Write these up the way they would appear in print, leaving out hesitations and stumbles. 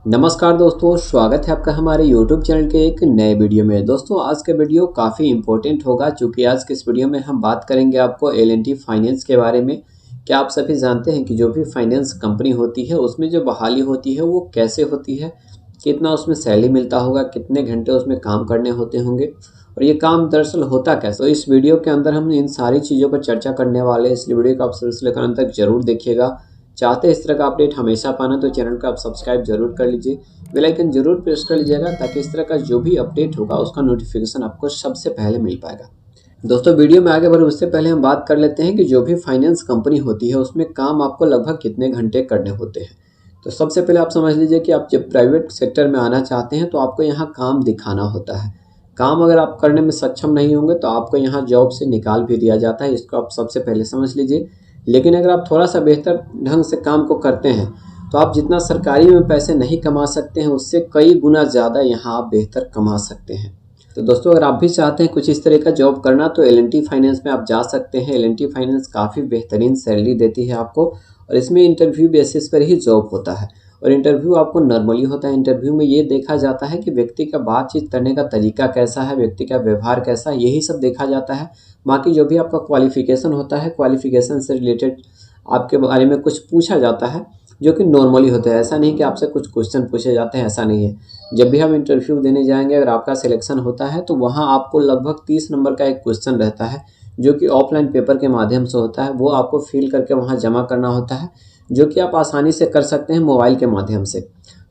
नमस्कार दोस्तों, स्वागत है आपका हमारे YouTube चैनल के एक नए वीडियो में। दोस्तों आज का वीडियो काफ़ी इम्पोर्टेंट होगा क्योंकि आज के इस वीडियो में हम बात करेंगे आपको L&T फाइनेंस के बारे में। क्या आप सभी जानते हैं कि जो भी फाइनेंस कंपनी होती है उसमें जो बहाली होती है वो कैसे होती है, कितना उसमें सैलरी मिलता होगा, कितने घंटे उसमें काम करने होते होंगे और ये काम दरअसल होता कैसे। तो इस वीडियो के अंदर हम इन सारी चीज़ों पर चर्चा करने वाले हैं, इसलिए वीडियो को आप शुरू से लेकर अंत तक जरूर देखिएगा। चाहते हैं इस तरह का अपडेट हमेशा पाना तो चैनल को आप सब्सक्राइब जरूर कर लीजिए, बेल आइकन जरूर प्रेस कर लीजिएगा ताकि इस तरह का जो भी अपडेट होगा उसका नोटिफिकेशन आपको सबसे पहले मिल पाएगा। दोस्तों वीडियो में आगे बढ़े उससे पहले हम बात कर लेते हैं कि जो भी फाइनेंस कंपनी होती है उसमें काम आपको लगभग कितने घंटे करने होते हैं। तो सबसे पहले आप समझ लीजिए कि आप जब प्राइवेट सेक्टर में आना चाहते हैं तो आपको यहाँ काम दिखाना होता है। काम अगर आप करने में सक्षम नहीं होंगे तो आपको यहाँ जॉब से निकाल भी दिया जाता है, इसको आप सबसे पहले समझ लीजिए। लेकिन अगर आप थोड़ा सा बेहतर ढंग से काम को करते हैं तो आप जितना सरकारी में पैसे नहीं कमा सकते हैं उससे कई गुना ज़्यादा यहाँ आप बेहतर कमा सकते हैं। तो दोस्तों अगर आप भी चाहते हैं कुछ इस तरह का जॉब करना तो L&T फाइनेंस में आप जा सकते हैं। L&T फाइनेंस काफ़ी बेहतरीन सैलरी देती है आपको और इसमें इंटरव्यू बेसिस पर ही जॉब होता है और इंटरव्यू आपको नॉर्मली होता है। इंटरव्यू में ये देखा जाता है कि व्यक्ति का बातचीत करने का तरीका कैसा है, व्यक्ति का व्यवहार कैसा है, यही सब देखा जाता है। बाकी जो भी आपका क्वालिफिकेशन होता है, क्वालिफिकेशन से रिलेटेड आपके बारे में कुछ पूछा जाता है जो कि नॉर्मली होता है। ऐसा नहीं कि आपसे कुछ क्वेश्चन पूछे जाते हैं, ऐसा नहीं है। जब भी हम इंटरव्यू देने जाएंगे अगर आपका सिलेक्शन होता है तो वहाँ आपको लगभग 30 नंबर का एक क्वेश्चन रहता है जो कि ऑफलाइन पेपर के माध्यम से होता है। वो आपको फिल करके वहाँ जमा करना होता है जो कि आप आसानी से कर सकते हैं मोबाइल के माध्यम से।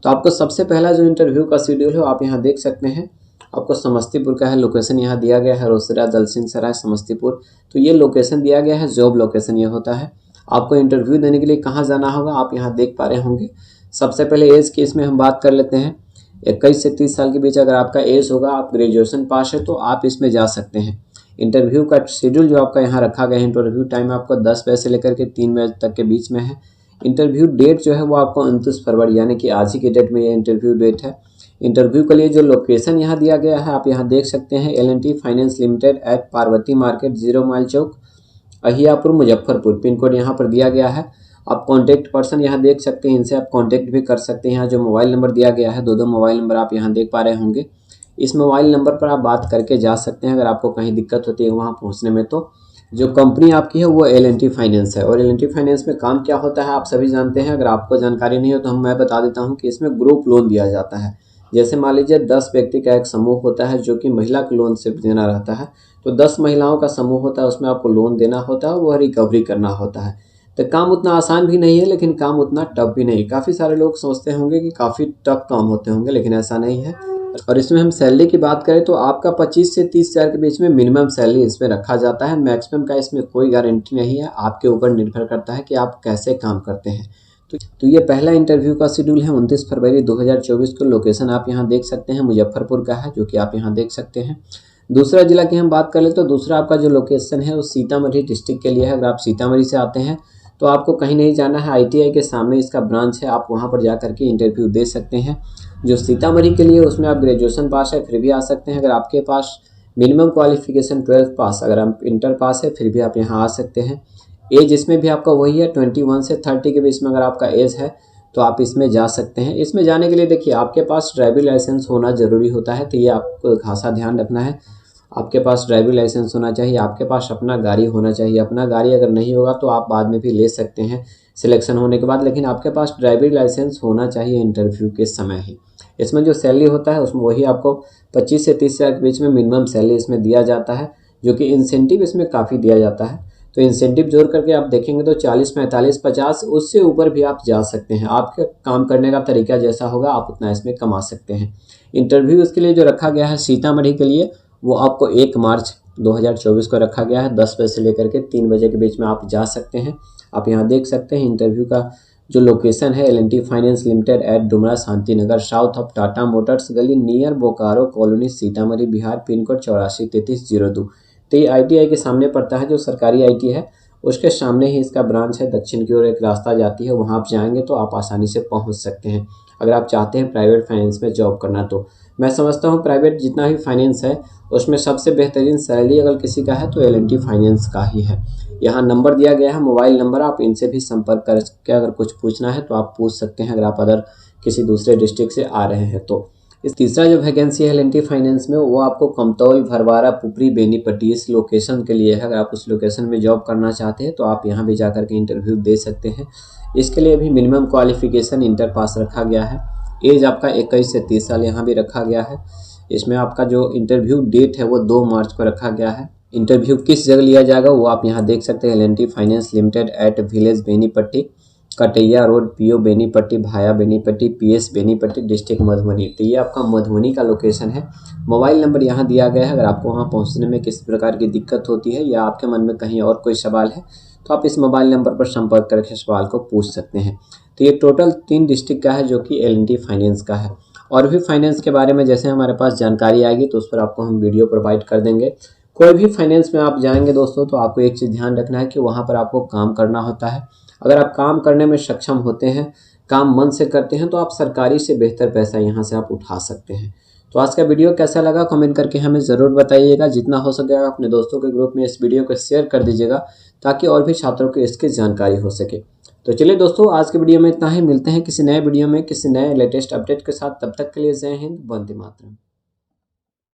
तो आपको सबसे पहला जो इंटरव्यू का शेड्यूल है आप यहाँ देख सकते हैं। आपको समस्तीपुर का है, लोकेशन यहाँ दिया गया है रोसड़ा दलसिंह सराय समस्तीपुर। तो ये लोकेशन दिया गया है, जॉब लोकेशन ये होता है। आपको इंटरव्यू देने के लिए कहाँ जाना होगा आप यहाँ देख पा रहे होंगे। सबसे पहले एज की इसमें हम बात कर लेते हैं। 21 से 30 साल के बीच अगर आपका एज होगा, आप ग्रेजुएशन पास है तो आप इसमें जा सकते हैं। इंटरव्यू का शेड्यूल जो आपका यहाँ रखा गया है, इंटरव्यू टाइम आपको 10 बजे से लेकर के 3 बजे तक के बीच में है। इंटरव्यू डेट जो है वो आपको 29 फरवरी यानी कि आज ही की डेट में ये इंटरव्यू डेट है। इंटरव्यू के लिए जो लोकेशन यहाँ दिया गया है आप यहाँ देख सकते हैं, L&T finance limited at Parvati market 0 mile चौक अहियापुर मुजफ्फरपुर, पिन कोड यहाँ पर दिया गया है। आप कॉन्टैक्ट पर्सन यहाँ देख सकते हैं, इनसे आप कॉन्टैक्ट भी कर सकते हैं। यहाँ जो मोबाइल नंबर दिया गया है, दो मोबाइल नंबर आप यहाँ देख पा रहे होंगे। इस मोबाइल नंबर पर आप बात करके जा सकते हैं अगर आपको कहीं दिक्कत होती है वहाँ पहुँचने में। तो जो कंपनी आपकी है वो L&T फाइनेंस है और L&T फाइनेंस में काम क्या होता है आप सभी जानते हैं। अगर आपको जानकारी नहीं हो तो मैं बता देता हूँ कि इसमें ग्रुप लोन दिया जाता है। जैसे मान लीजिए 10 व्यक्ति का एक समूह होता है जो कि महिला को लोन सिर्फ देना रहता है, तो 10 महिलाओं का समूह होता है, उसमें आपको लोन देना होता है और वह रिकवरी करना होता है। तो काम उतना आसान भी नहीं है लेकिन काम उतना टफ भी नहीं। काफ़ी सारे लोग सोचते होंगे कि काफ़ी टफ काम होते होंगे लेकिन ऐसा नहीं है। और इसमें हम सैलरी की बात करें तो आपका 25 से 30 हज़ार के बीच में मिनिमम सैलरी इसमें रखा जाता है। मैक्सिमम का इसमें कोई गारंटी नहीं है, आपके ऊपर निर्भर करता है कि आप कैसे काम करते हैं। तो ये पहला इंटरव्यू का शेड्यूल है 29 फरवरी 2024 को। लोकेशन आप यहाँ देख सकते हैं मुजफ्फरपुर का है जो कि आप यहाँ देख सकते हैं। दूसरा जिला की हम बात कर ले तो दूसरा आपका जो लोकेशन है वो सीतामढ़ी डिस्ट्रिक्ट के लिए है। अगर आप सीतामढ़ी से आते हैं तो आपको कहीं नहीं जाना है, ITI के सामने इसका ब्रांच है, आप वहाँ पर जा करके इंटरव्यू दे सकते हैं। जो सीतामढ़ी के लिए उसमें आप ग्रेजुएशन पास है फिर भी आ सकते हैं। अगर आपके पास मिनिमम क्वालिफिकेशन 12th पास, अगर आप इंटर पास है फिर भी आप यहाँ आ सकते हैं। एज इसमें भी आपका वही है, 21 से 30 के बीच में अगर आपका एज है तो आप इसमें जा सकते हैं। इसमें जाने के लिए देखिए आपके पास ड्राइविंग लाइसेंस होना ज़रूरी होता है, तो ये आपको खासा ध्यान रखना है। आपके पास ड्राइविंग लाइसेंस होना चाहिए, आपके पास अपना गाड़ी होना चाहिए। अपना गाड़ी अगर नहीं होगा तो आप बाद में भी ले सकते हैं सिलेक्शन होने के बाद, लेकिन आपके पास ड्राइविंग लाइसेंस होना चाहिए इंटरव्यू के समय ही। इसमें जो सैलरी होता है उसमें वही आपको 25 से 30 हज़ार के बीच में मिनिमम सैलरी इसमें दिया जाता है, जो कि इंसेंटिव इसमें काफ़ी दिया जाता है। तो इंसेंटिव जोड़ करके आप देखेंगे तो 40, 45, 50 उससे ऊपर भी आप जा सकते हैं। आपके काम करने का तरीका जैसा होगा आप उतना इसमें कमा सकते हैं। इंटरव्यू इसके लिए जो रखा गया है सीतामढ़ी के लिए वो आपको 1 मार्च 2024 को रखा गया है। 10 बजे से लेकर के 3 बजे के बीच में आप जा सकते हैं। आप यहाँ देख सकते हैं इंटरव्यू का जो लोकेशन है L&T finance limited at Dumra Shantinagar south of Tata motors गली near Bokaro colony Sitamarhi Bihar, pin code 843302। तो ये ITI के सामने पड़ता है, जो सरकारी IT है उसके सामने ही इसका ब्रांच है। दक्षिण की ओर एक रास्ता जाती है, वहाँ आप जाएंगे तो आप आसानी से पहुँच सकते हैं अगर आप चाहते हैं प्राइवेट फाइनेंस में जॉब करना। तो मैं समझता हूँ प्राइवेट जितना भी फाइनेंस है उसमें सबसे बेहतरीन सैलरी अगर किसी का है तो L&T फाइनेंस का ही है। यहाँ नंबर दिया गया है, मोबाइल नंबर, आप इनसे भी संपर्क करके अगर कुछ पूछना है तो आप पूछ सकते हैं। अगर आप अदर किसी दूसरे डिस्ट्रिक्ट से आ रहे हैं तो। इस तीसरा जो वैकेंसी है एल&टी फाइनेंस में वो आपको कमतौल, भरवारा, पुपरी, बेनीपट्टी इस लोकेशन के लिए है। अगर आप उस लोकेशन में जॉब करना चाहते हैं तो आप यहाँ भी जाकर के इंटरव्यू दे सकते हैं। इसके लिए भी मिनिमम क्वालिफिकेशन इंटर पास रखा गया है। एज आपका 21 से 30 साल यहाँ भी रखा गया है। इसमें आपका जो इंटरव्यू डेट है वो 2 मार्च को रखा गया है। इंटरव्यू किस जगह लिया जाएगा वो आप यहाँ देख सकते हैं। L&T finance limited at village Benipatti, Kataiya road, PO Benipatti, Bhaya Benipatti, PS Benipatti, district Madhubani. तो ये आपका मधुबनी का लोकेशन है। मोबाइल नंबर यहाँ दिया गया है। अगर आपको वहाँ पहुँचने में किसी प्रकार की दिक्कत होती है या आपके मन में कहीं और कोई सवाल है तो आप इस मोबाइल नंबर पर संपर्क करके सवाल को पूछ सकते हैं। तो ये टोटल 3 डिस्ट्रिक्ट का है जो कि एल&टी फाइनेंस का है। और भी फाइनेंस के बारे में जैसे हमारे पास जानकारी आएगी तो उस पर आपको हम वीडियो प्रोवाइड कर देंगे। कोई भी फाइनेंस में आप जाएंगे दोस्तों तो आपको एक चीज़ ध्यान रखना है कि वहाँ पर आपको काम करना होता है। अगर आप काम करने में सक्षम होते हैं, काम मन से करते हैं तो आप सरकारी से बेहतर पैसा यहाँ से आप उठा सकते हैं। तो आज का वीडियो कैसा लगा कमेंट करके हमें ज़रूर बताइएगा। जितना हो सकेगा अपने दोस्तों के ग्रुप में इस वीडियो को शेयर कर दीजिएगा ताकि और भी छात्रों को इसकी जानकारी हो सके। तो चलिए दोस्तों, आज के वीडियो में इतना ही। मिलते हैं किसी नए वीडियो में किसी नए लेटेस्ट अपडेट के साथ। तब तक के लिए जय हिंद, वंदे मातरम।